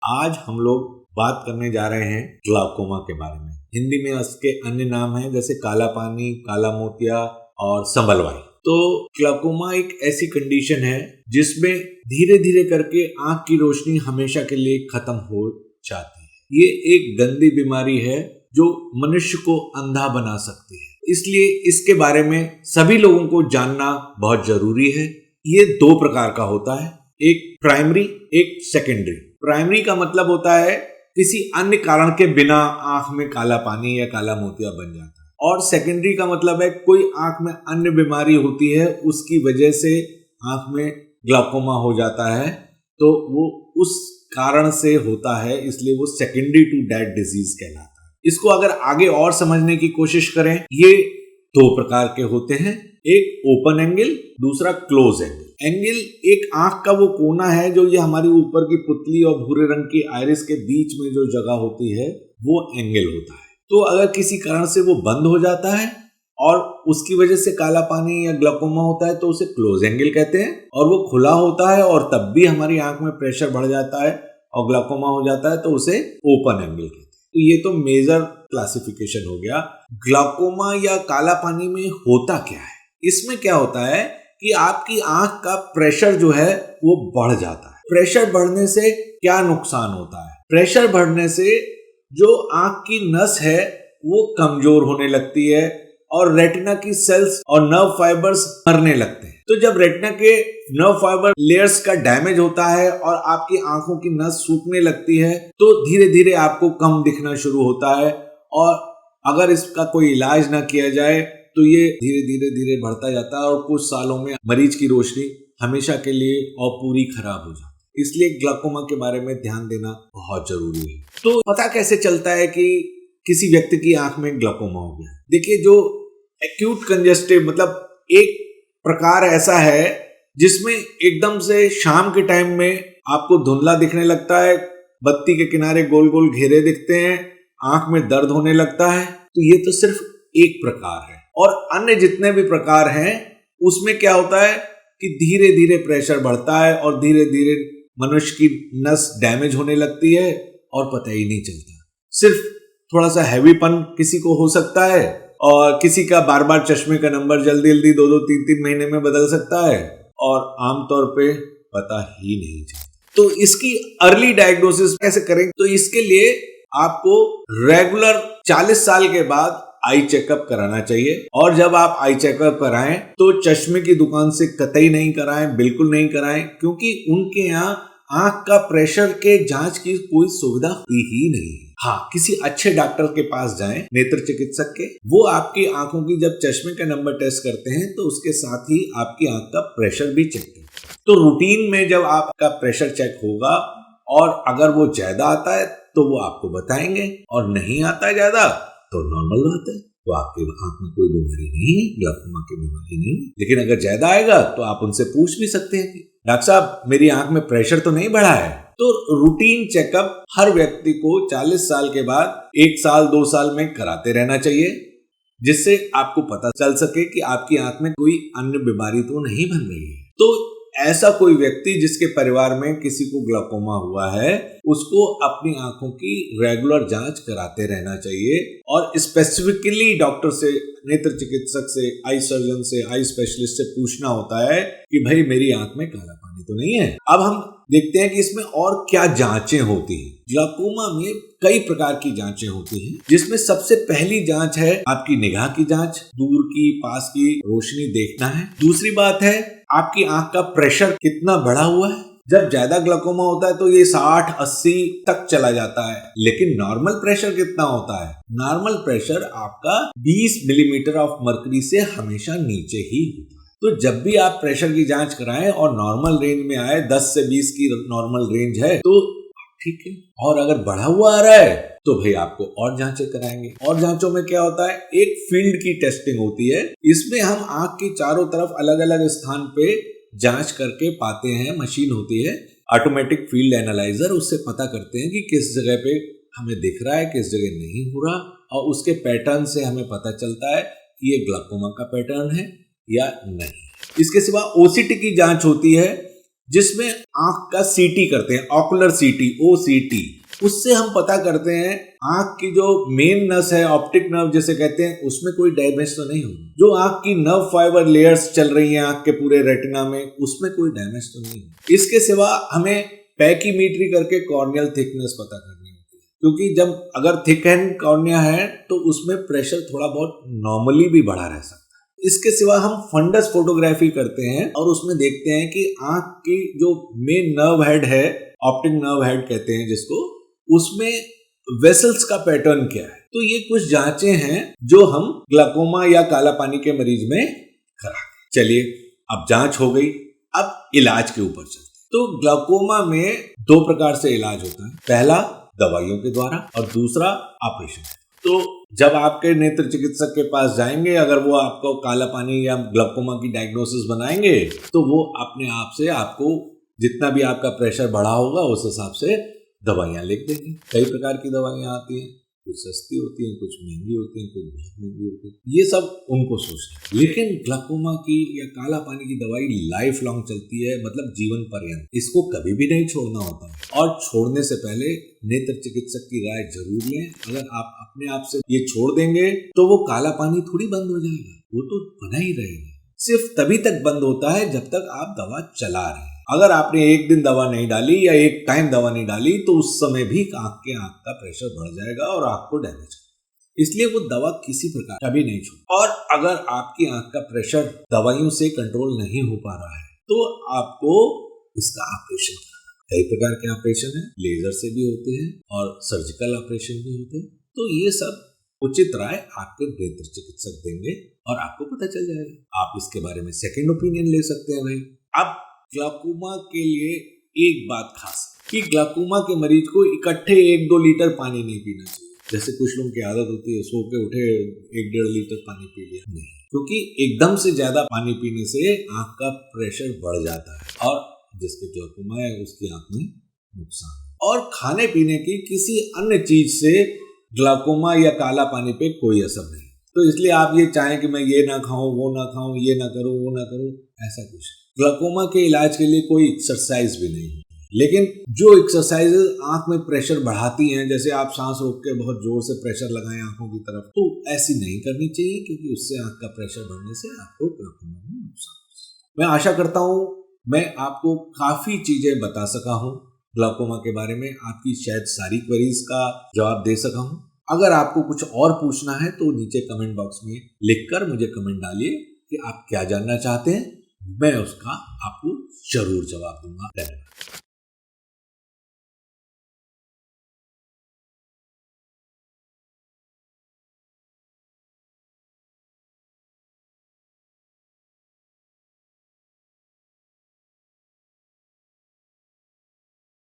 आज हम लोग बात करने जा रहे हैं ग्लाउकोमा के बारे में। हिंदी में इसके अन्य नाम हैं जैसे काला पानी, काला मोतिया और संबलवाई। तो ग्लाउकोमा एक ऐसी कंडीशन है जिसमें धीरे धीरे करके आंख की रोशनी हमेशा के लिए खत्म हो जाती है। ये एक गंदी बीमारी है जो मनुष्य को अंधा बना सकती है, इसलिए इसके बारे में सभी लोगों को जानना बहुत जरूरी है। ये दो प्रकार का होता है, एक प्राइमरी, एक सेकेंडरी। प्राइमरी का मतलब होता है किसी अन्य कारण के बिना आंख में काला पानी या काला मोतिया बन जाता है, और सेकेंडरी का मतलब है कोई आंख में अन्य बीमारी होती है, उसकी वजह से आंख में ग्लाउकोमा हो जाता है, तो वो उस कारण से होता है, इसलिए वो सेकेंडरी टू दैट डिजीज कहलाता है। इसको अगर आगे और समझने की कोशिश करें, ये दो प्रकार के होते हैं, एक ओपन एंगल, दूसरा क्लोज एंगल। एंगल एक आंख का वो कोना है जो ये हमारी ऊपर की पुतली और भूरे रंग की आइरिस के बीच में जो जगह होती है, वो एंगल होता है। तो अगर किसी कारण से वो बंद हो जाता है और उसकी वजह से काला पानी या ग्लाउकोमा होता है तो उसे क्लोज एंगल कहते हैं, और वो खुला होता है और तब भी हमारी आंख में प्रेशर बढ़ जाता है और ग्लाउकोमा हो जाता है तो उसे ओपन एंगल कहते हैं। तो ये तो मेजर क्लासिफिकेशन हो गया। ग्लाउकोमा या काला पानी में होता क्या है? इसमें क्या होता है कि आपकी आंख का प्रेशर जो है वो बढ़ जाता है। प्रेशर बढ़ने से क्या नुकसान होता है? प्रेशर बढ़ने से जो आंख की नस है वो कमजोर होने लगती है और रेटिना की सेल्स और नर्व फाइबर्स मरने लगते हैं। तो जब रेटिना के नर्व फाइबर लेयर्स का डैमेज होता है और आपकी आंखों की नस सूखने लगती है तो धीरे धीरे आपको कम दिखना शुरू होता है, और अगर इसका कोई इलाज ना किया जाए तो ये धीरे धीरे धीरे बढ़ता जाता है और कुछ सालों में मरीज की रोशनी हमेशा के लिए और पूरी खराब हो जाती है। इसलिए ग्लाउकोमा के बारे में ध्यान देना बहुत जरूरी है। तो पता कैसे चलता है कि किसी व्यक्ति की आंख में ग्लाउकोमा हो गया? देखिए, जो एक्यूट कंजेस्टिव मतलब एक प्रकार ऐसा है जिसमें एकदम से शाम के टाइम में आपको धुंधला दिखने लगता है, बत्ती के किनारे गोल गोल घेरे दिखते हैं, आंख में दर्द होने लगता है, तो ये तो सिर्फ एक प्रकार है। और अन्य जितने भी प्रकार हैं उसमें क्या होता है कि धीरे धीरे प्रेशर बढ़ता है और धीरे धीरे मनुष्य की नस डैमेज होने लगती है और पता ही नहीं चलता। सिर्फ थोड़ा सा हैवीपन किसी को हो सकता है, और किसी का बार बार चश्मे का नंबर जल्दी जल्दी 2-2, 3-3 महीने में बदल सकता है, और आमतौर पे पता ही नहीं चलता। तो इसकी अर्ली डायग्नोसिस कैसे करें? तो इसके लिए आपको रेगुलर 40 साल के बाद आई चेकअप कराना चाहिए, और जब आप आई चेकअप कराएं तो चश्मे की दुकान से कतई नहीं कराएं, बिल्कुल नहीं कराएं, क्योंकि उनके यहाँ आंख का प्रेशर के जांच की कोई सुविधा होती ही नहीं है। हाँ, किसी अच्छे डॉक्टर के पास जाएं, नेत्र चिकित्सक के, वो आपकी आंखों की जब चश्मे का नंबर टेस्ट करते हैं तो उसके साथ ही आपकी आंख का प्रेशर भी चेक करते हैं। तो रूटीन में जब आपका प्रेशर चेक होगा और अगर वो ज्यादा आता है तो वो आपको बताएंगे, और नहीं आता है ज्यादा तो नॉर्मल बात है, तो आपकी आंख में कोई बीमारी नहीं है, ग्लाउकोमा की बीमारी नहीं है। लेकिन अगर ज्यादा आएगा तो आप उनसे पूछ भी सकते हैं कि डॉक्टर साहब मेरी आंख में प्रेशर तो नहीं बढ़ा है। तो रूटीन चेकअप हर व्यक्ति को 40 साल के बाद 1 साल 2 साल में कराते रहना चाहिए, जिससे आपको पता चल सके कि आपकी आंख में कोई अन्य बीमारी तो नहीं बन रही है। तो ऐसा कोई व्यक्ति जिसके परिवार में किसी को ग्लाउकोमा हुआ है, उसको अपनी आंखों की रेगुलर जांच कराते रहना चाहिए, और स्पेसिफिकली डॉक्टर से, नेत्र चिकित्सक से, आई सर्जन से, आई स्पेशलिस्ट से पूछना होता है कि भाई मेरी आंख में काला पानी तो नहीं है। अब हम देखते हैं कि इसमें और क्या जांचें होती हैं। ग्लाउकोमा में कई प्रकार की जांचें होती हैं, जिसमें सबसे पहली जांच है आपकी निगाह की जांच, दूर की पास की रोशनी देखना है। दूसरी बात है आपकी आंख का प्रेशर कितना बढ़ा हुआ है। जब ज्यादा ग्लाउकोमा होता है तो ये 60-80 तक चला जाता है, लेकिन नॉर्मल प्रेशर कितना होता है? नॉर्मल प्रेशर आपका 20 मिलीमीटर ऑफ मर्करी से हमेशा नीचे ही होता है। तो जब भी आप प्रेशर की जांच कराएं और नॉर्मल रेंज में आए, 10 से 20 की नॉर्मल रेंज है तो ठीक है, और अगर बढ़ा हुआ आ रहा है तो भाई आपको और जांचें कराएंगे। और जांचों में क्या होता है, एक फील्ड की टेस्टिंग होती है, इसमें हम आंख की चारों तरफ अलग अलग स्थान पे जांच करके पाते हैं। मशीन होती है ऑटोमेटिक फील्ड एनालाइजर, उससे पता करते हैं कि किस जगह पे हमें दिख रहा है, किस जगह नहीं हो रहा, और उसके पैटर्न से हमें पता चलता है कि ये ग्लाउकोमा का पैटर्न है या नहीं। इसके सिवा ओसीटी की जांच होती है, जिसमें आंख का सीटी करते हैं, ऑकुलर सीटी, OCT। उससे हम पता करते हैं आंख की जो मेन नस है, ऑप्टिक नर्व जिसे कहते हैं, उसमें कोई डैमेज तो नहीं होगी। जो आंख की नर्व फाइबर लेयर्स चल रही हैं आंख के पूरे रेटिना में, उसमें कोई डैमेज तो नहीं होगी। इसके सिवा हमें पैकीमीट्री करके कॉर्नियल थिकनेस पता करनी होती है, क्योंकि जब अगर थिक एंड कॉर्निया है तो उसमें प्रेशर थोड़ा बहुत नॉर्मली भी बढ़ा रह सकता है। इसके सिवा हम फंडस फोटोग्राफी करते हैं और उसमें देखते हैं कि आंख की जो मेन नर्व हेड है, ऑप्टिक नर्व हेड कहते हैं जिसको, उसमें वेसल्स का पैटर्न क्या है। तो ये कुछ जांचें हैं जो हम ग्लाकोमा या काला पानी के मरीज में कराते। चलिए, अब जांच हो गई, अब इलाज के ऊपर चलते। तो ग्लाकोमा में 2 प्रकार से इलाज होता है, पहला दवाइयों के द्वारा और दूसरा ऑपरेशन। तो जब आपके नेत्र चिकित्सक के पास जाएंगे, अगर वो आपको काला पानी या ग्लाकोमा की डायग्नोसिस बनाएंगे तो वो अपने आप से आपको जितना भी आपका प्रेशर बढ़ा होगा उस हिसाब से दवाइयाँ लिख देंगे। कई प्रकार की दवाइयाँ आती हैं, कुछ सस्ती होती हैं, कुछ महंगी होती हैं, कुछ बहुत महंगी होती हैं, ये सब उनको सोचना है। लेकिन ग्लाकोमा की या काला पानी की दवाई लाइफ लॉन्ग चलती है, मतलब जीवन पर्यंत। इसको कभी भी नहीं छोड़ना होता है और छोड़ने से पहले नेत्र चिकित्सक की राय जरूर लें। अगर आप अपने आप से ये छोड़ देंगे तो वो काला पानी थोड़ी बंद हो जाएगा, वो तो बना ही रहेगा। सिर्फ तभी तक बंद होता है जब तक आप दवा चला रहे हैं। अगर आपने एक दिन दवा नहीं डाली या एक टाइम दवा नहीं डाली तो उस समय भी आंख का प्रेशर बढ़ जाएगा और आंख को डैमेज करेगा। इसलिए वो दवा किसी प्रकार का भी नहीं छोड़। और अगर आपकी आंख का प्रेशर दवाइयों से कंट्रोल नहीं हो पा रहा है तो आपको इसका ऑपरेशन करना। कई प्रकार के ऑपरेशन हैं, लेजर से भी होते हैं और सर्जिकल ऑपरेशन भी होते हैं। तो ये सब उचित राय आपके नेत्र चिकित्सक देंगे और आपको पता चल जाएगा। आप इसके बारे में सेकेंड ओपिनियन ले सकते हैं भाई। अब ग्लाकोमा के लिए एक बात खास है कि ग्लाकोमा के मरीज को इकट्ठे 1-2 लीटर पानी नहीं पीना चाहिए। जैसे कुछ लोगों की आदत होती है, सो के उठे 1-1.5 लीटर पानी पी लिया, नहीं, क्योंकि एकदम से ज्यादा पानी पीने से आंख का प्रेशर बढ़ जाता है और जिसके ग्लाकोमा है उसकी आंख में नुकसान। और खाने पीने की किसी अन्य चीज से ग्लाकोमा या काला पानी पे कोई असर नहीं। तो इसलिए आप ये चाहें कि मैं ये ना खाऊं, वो ना खाऊं, ये ना करूं, वो ना करूं, ऐसा कुछ। ग्लाकोमा के इलाज के लिए कोई एक्सरसाइज भी नहीं, लेकिन जो एक्सरसाइजेज आंख में प्रेशर बढ़ाती हैं, जैसे आप सांस रोक के बहुत जोर से प्रेशर लगाएं आंखों की तरफ, तो ऐसी नहीं करनी चाहिए, क्योंकि उससे आंख का प्रेशर बढ़ने से आपको ग्लाकोमा में नुकसान हो। मैं आशा करता हूँ मैं आपको काफी चीजें बता सका हूँ ग्लाकोमा के बारे में, आपकी शायद सारी क्वेरीज का जवाब दे सका हूँ। अगर आपको कुछ और पूछना है तो नीचे कमेंट बॉक्स में लिखकर मुझे कमेंट डालिए कि आप क्या जानना चाहते हैं, मैं उसका आपको जरूर जवाब दूंगा। धन्यवाद।